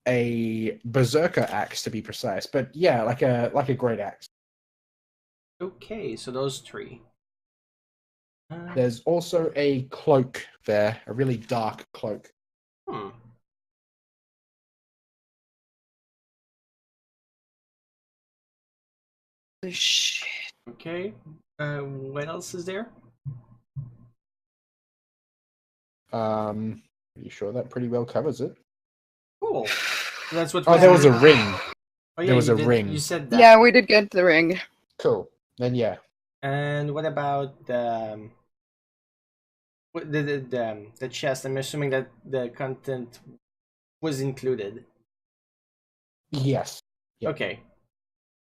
A berserker axe to be precise, but yeah, like a great axe. Okay, so those 3. There's also a cloak there, a really dark cloak. Hmm. Shit. Okay. What else is there? Are you sure that pretty well covers it? Cool. So that's what. Oh, there was a ring. Oh, yeah, there was you a ring. You said that. Yeah, we did get the ring. Cool. Then yeah. And what about the chest? I'm assuming that the content was included. Yes. Yep. Okay.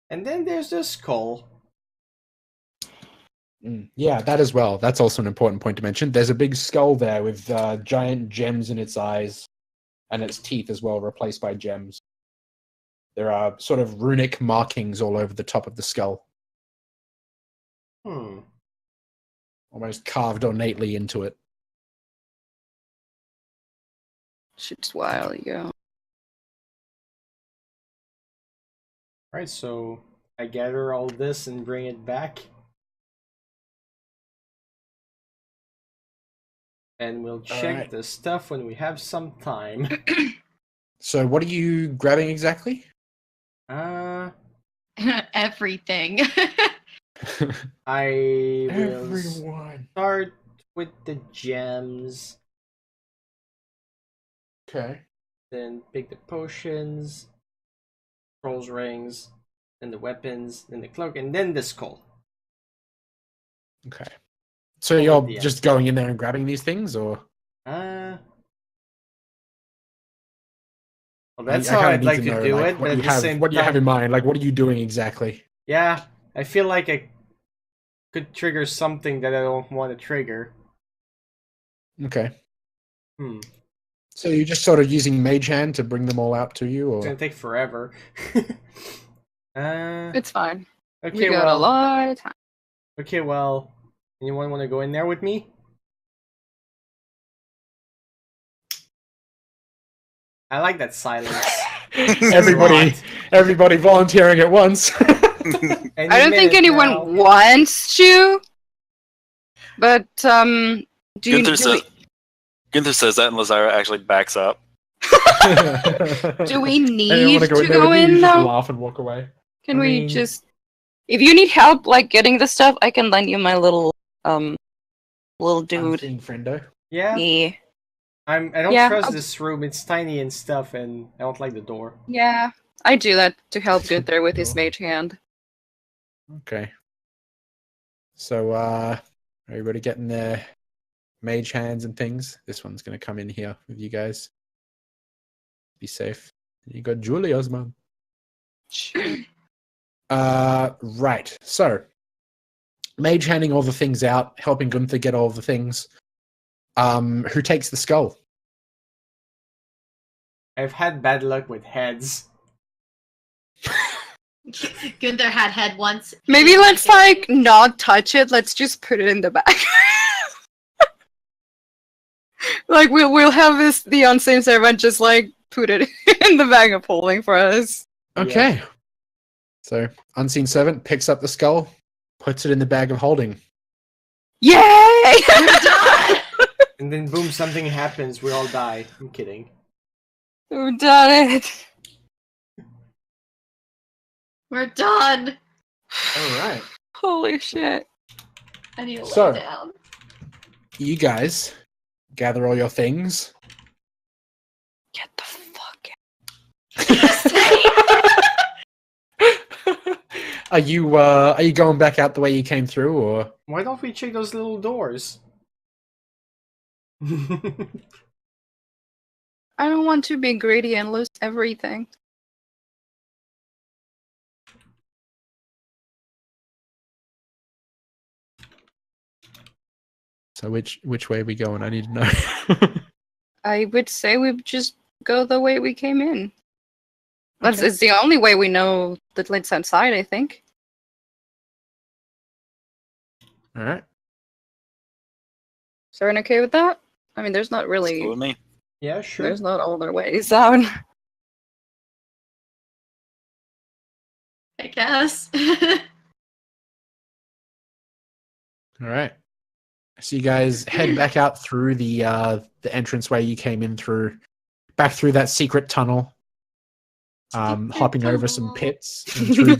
And then there's the skull. Yeah, that as well. That's also an important point to mention. There's a big skull there with giant gems in its eyes and its teeth as well, replaced by gems. There are sort of runic markings all over the top of the skull, Hmm. almost carved ornately into it. Shit's wild, yo. Right, so I gather all this and bring it back. And we'll check Alright. the stuff when we have some time. So, what are you grabbing exactly? Everything. I will Everyone. start with the gems, Okay. then pick the potions, scrolls rings, then the weapons, then the cloak, and then the skull. Okay. So All at you're the end. just going in there and grabbing these things, or Well, that's I how kinda I'd need like to know, do like, it, what but you at the have, same what you have in time, mind. Like, what are you doing exactly? yeah, I feel like I could trigger something that I don't want to trigger. Okay. Hmm, So you're just sort of using Mage Hand to bring them all out to you, it's or gonna take forever. It's fine. We Okay, got a well, lot of time. okay, well, anyone want to go in there with me? I like that silence. everybody, Lot. everybody volunteering at once? Any I don't think minute anyone now. wants to, but do you? Gunther says that, and Lazara actually backs up. Do we Anyone need wanna to in there go with you? You in just though? laugh and walk away. Can I we mean- just? If you need help, like getting the stuff, I can lend you my little dude. Unseen friendo. Yeah, Yeah, I don't Yeah, trust I'll- this room. It's tiny and stuff, and I don't like the door. yeah. I do that to help Gunther with his Sure. mage hand. Okay. So, everybody getting their mage hands and things? This one's gonna come in here with you guys. Be safe. You got Julia's man. Sure. Right. So, mage handing all the things out, helping Gunther get all the things. Who takes the skull? I've had bad luck with heads. Gunther had head once. Maybe let's like not touch it. Let's just put it in the bag. Like we'll have the unseen servant just like put it in the bag of holding for us. Okay. So, unseen servant picks up the skull, puts it in the bag of holding. Yay! And then boom, something happens. We all die. I'm kidding. We've done it. We're done. All right. Holy shit. I need to So- lay down. You guys gather all your things. Get the fuck out. Are you going back out the way you came through, or Why don't we check those little doors? I don't want to be greedy and lose everything. so? Which way are we going? I need to know. I would say we just go the way we came in. That's Okay. it's the only way we know that leads outside, I think. All right. Is everyone okay with that? I mean, there's not Cool really, with me. Yeah, sure. there's not other ways out. I guess. All right. So you guys head back out through the entranceway you came in through, back through that secret tunnel, hopping over some pits and through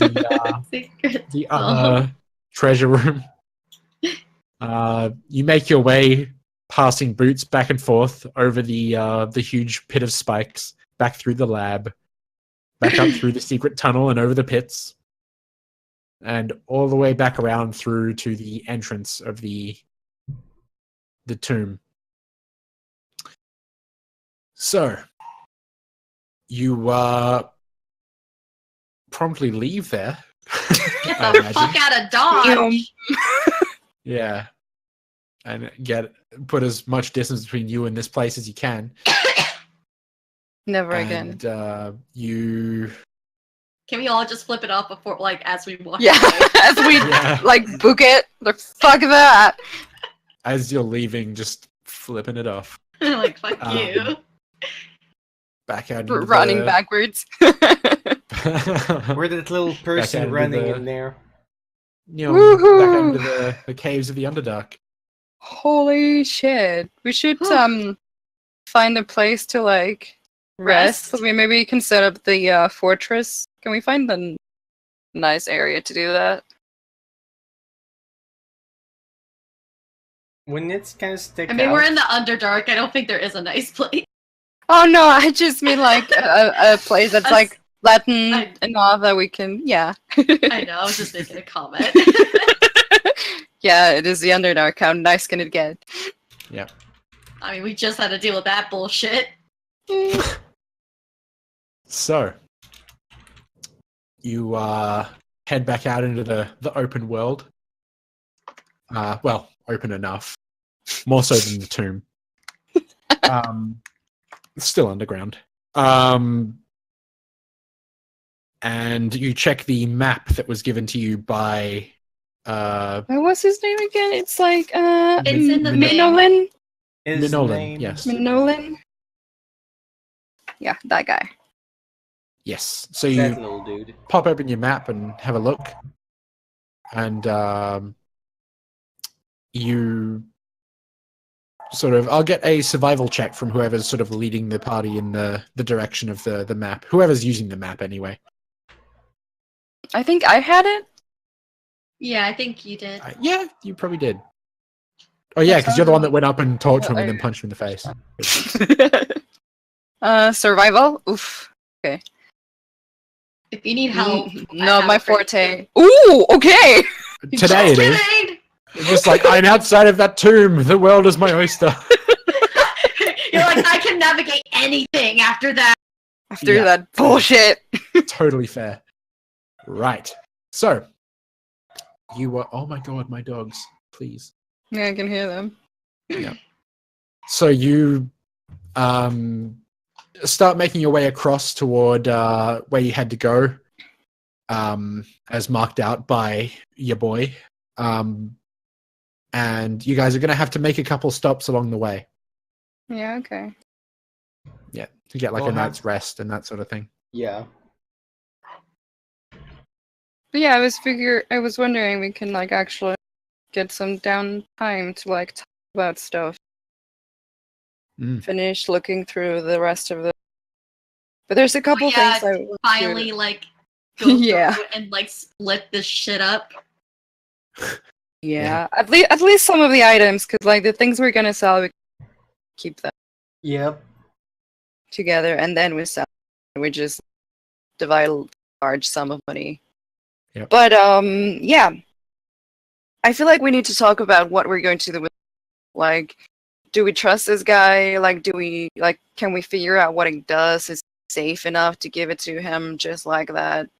Secret. the other treasure room. You make your way, passing Boots back and forth over the huge pit of spikes, back through the lab, back up through the secret tunnel and over the pits, and all the way back around through to the entrance of the tomb. So, you promptly leave there. Get I the imagine. fuck out of Dodge. Yeah. And put as much distance between you and this place as you can. Never again. And you Can we all just flip it off before, like, as we walk? Yeah, as we Yeah. like book it. Like fuck that. as you're leaving, just flipping it off. away? Like, fuck you. Um, Back out into Running the... backwards. Where that little out person into running the- in there? back out Woohoo! into the caves of the Underdark. Holy shit. We should Whew. find a place to like rest. Rest? Maybe we can set up the fortress. Can we find a nice area to do that? Wouldn't it kind of stick I mean, out? we're in the Underdark. I don't think there is a nice place. Oh no, I just mean like a place that's like Latin I- enough that we can yeah. I know, I was just making a comment. Yeah, it is the Underdark. How nice can it get? I mean, we just had to deal with that bullshit. So, you head back out into the open world. Well, open enough. More so than the tomb. Still underground. And you check the map that was given to you by... What's his name again? It's like It's in the thing. Minolan? His Minolan, name- yes. Minolan? Yeah, that guy. Yes. So That you little dude. pop open your map and have a look. And you sort of... I'll get a survival check from whoever's sort of leading the party in the direction of the map. Whoever's using the map, anyway. I think I had it. Yeah, I think you did. Yeah, you probably did. Oh, yeah, because you're the one that went up and talked to him and then I- punched him in the face. Survival? Oof. If you need help, I Not have my a great forte. Ooh, okay. Today it is. kidding! It's just like, I'm outside of that tomb. The world is my oyster. You're like, I can navigate anything after that. After Yeah. that bullshit. Totally fair. Right. So, you were... Oh my god, my dogs. Please. Yeah, I can hear them. So you start making your way across toward where you had to go, as marked out by your boy. And you guys are going to have to make a couple stops along the way. Yeah, okay. Yeah, to get like We'll a have- night's rest and that sort of thing. Yeah. But yeah, I was wondering we can like actually get some downtime to like talk about stuff. Mm. Finish looking through the rest of the. But there's a couple yeah, things I want to- Finally, like, go Yeah. through and like split this shit up. Yeah, at least some of the items, because like the things we're gonna sell, we keep them Yep. together, and then we sell. We just divide a large sum of money. Yep. But yeah, I feel like we need to talk about what we're going to do with. Like, do we trust this guy? Like, can we figure out what he does? Is it safe enough to give it to him just like that?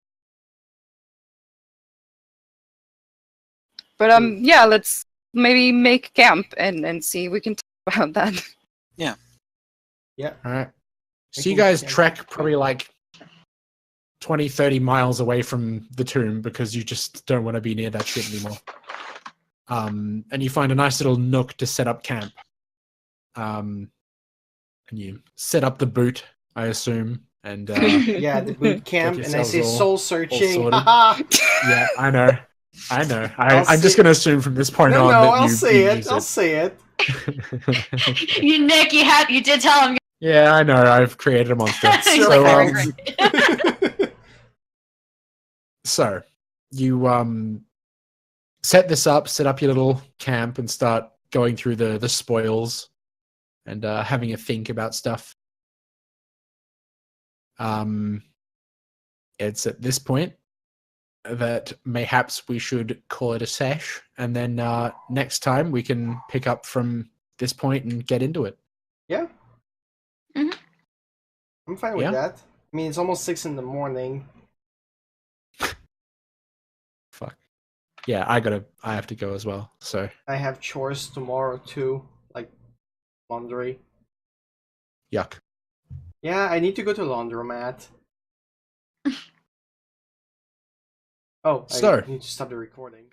But yeah, let's maybe make camp and see if we can talk about that. Yeah. All right. So Making you guys camp. trek probably like 20, 30 miles away from the tomb because you just don't want to be near that shit anymore. And you find a nice little nook to set up camp. And you set up the boot, I assume. And Yeah, the boot camp, and I yourselves say all soul searching. sorted. Haha. yeah, I know. I'll I'm just see- going to assume from this point No, on no, that I'll you say it. use I'll say it. Nick, you did tell him. Yeah, I know. I've created a monster. He's So, like, um, "Very great." So you set this up, set up your little camp, and start going through the spoils and having a think about stuff. It's at this point that mayhaps we should call it a sesh, and then next time we can pick up from this point and get into it. Yeah. Mhm. I'm fine with Yeah. that. I mean, it's almost 6 in the morning. Fuck. yeah, I have to go as well. So I have chores tomorrow too, like laundry. yuck. Yeah, I need to go to laundromat. Oh, So- I need to stop the recording.